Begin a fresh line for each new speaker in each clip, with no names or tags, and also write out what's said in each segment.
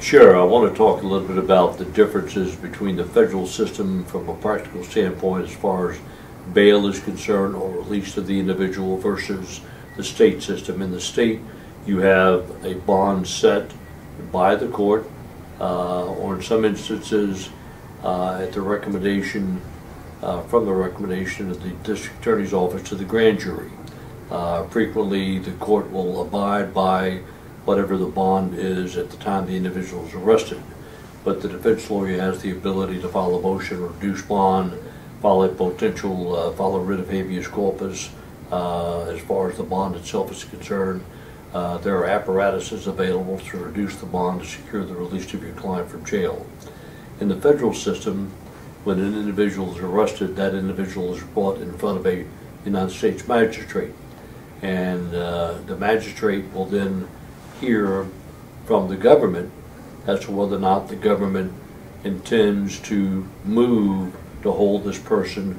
Sure, I want to talk a little bit about the differences between the federal system from a practical standpoint as far as bail is concerned or release of the individual versus the state system. In the state, you have a bond set by the court or in some instances at the recommendation from the recommendation of the district attorney's office to the grand jury. Frequently the court will abide by whatever the bond is at the time the individual is arrested, but the defense lawyer has the ability to file a motion to reduce bond, file a writ of habeas corpus. As far as the bond itself is concerned, there are apparatuses available to reduce the bond to secure the release of your client from jail. In the federal system, when an individual is arrested, that individual is brought in front of a United States magistrate, and the magistrate will then hear from the government as to whether or not the government intends to move to hold this person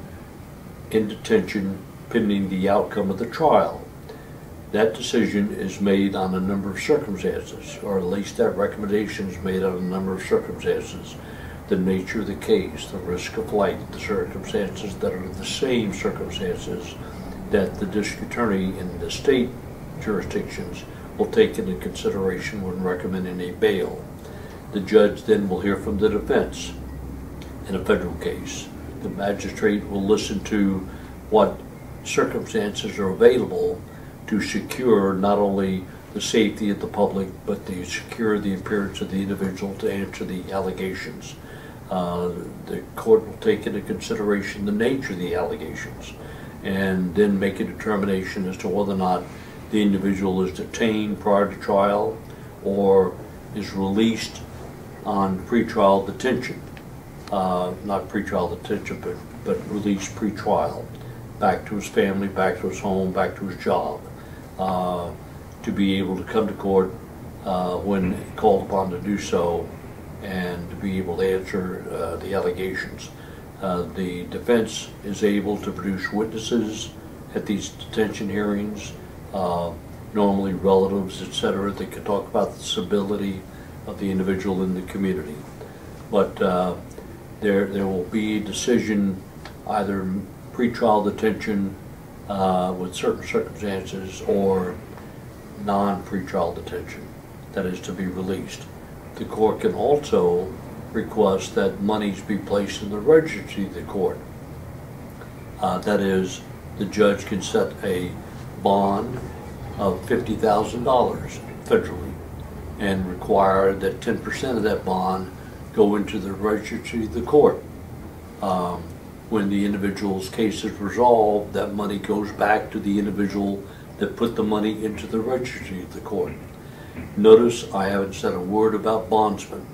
in detention pending the outcome of the trial. That decision is made on a number of circumstances, or at least that recommendation is made on a number of circumstances. The nature of the case, the risk of flight, the circumstances that are the same circumstances that the district attorney in the state jurisdictions will take into consideration when recommending a bail. The judge then will hear from the defense in a federal case. The magistrate will listen to what circumstances are available to secure not only the safety of the public, but to secure the appearance of the individual to answer the allegations. The court will take into consideration the nature of the allegations and then make a determination as to whether or not the individual is detained prior to trial or is released on pretrial detention. Not pretrial detention, but released pretrial, back to his family, back to his home, back to his job, to be able to come to court when called upon to do so and to be able to answer the allegations. The defense is able to produce witnesses at these detention hearings, normally relatives, etc., that can talk about the stability of the individual in the community. But there will be a decision, either pretrial detention with certain circumstances or non-pretrial detention that is to be released. The court can also request that monies be placed in the registry of the court. That is, the judge can set a bond of $50,000 federally and require that 10% of that bond go into the registry of the court. When the individual's case is resolved, that money goes back to the individual that put the money into the registry of the court. Notice I haven't said a word about bondsmen.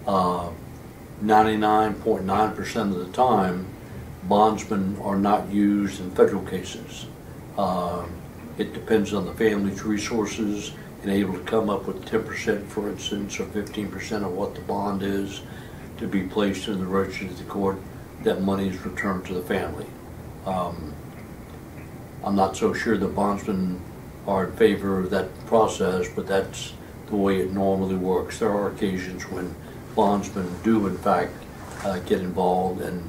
99.9% of the time, bondsmen are not used in federal cases. It depends on the family's resources and able to come up with 10%, for instance, or 15% of what the bond is to be placed in the registry of the court. That money is returned to the family. I'm not so sure the bondsmen are in favor of that process, but that's the way it normally works. There are occasions when bondsmen do in fact get involved, and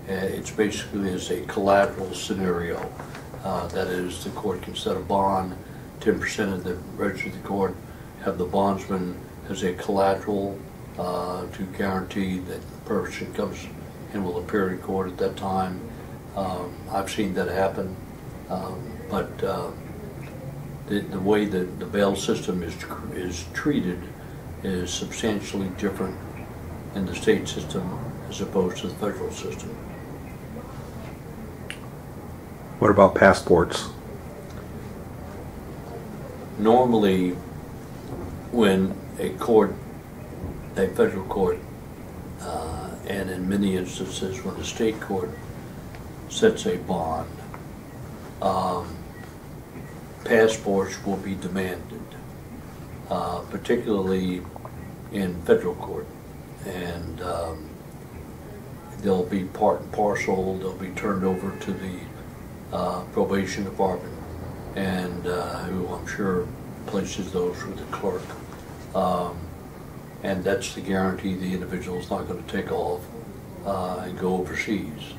it's basically as a collateral scenario. That is, the court can set a bond, 10% of the registry of the court, have the bondsman as a collateral to guarantee that the person comes and will appear in court at that time. I've seen that happen, but the way that the bail system is treated is substantially different in the state system as opposed to the federal system.
What about passports?
Normally, when a federal court, and in many instances when a state court sets a bond, passports will be demanded, particularly in federal court, and they'll be part and parcel. They'll be turned over to the probation department, and who I'm sure places those with the clerk. and that's the guarantee the individual is not going to take off and go overseas.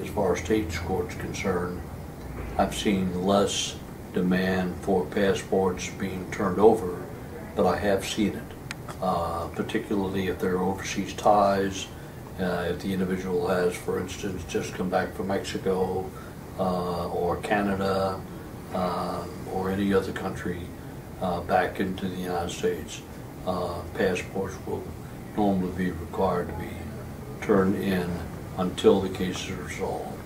As far as state court's concerned, I've seen less demand for passports being turned over, but I have seen it, particularly if there are overseas ties. If the individual has, for instance, just come back from Mexico or Canada or any other country back into the United States, passports will normally be required to be turned in until the case is resolved.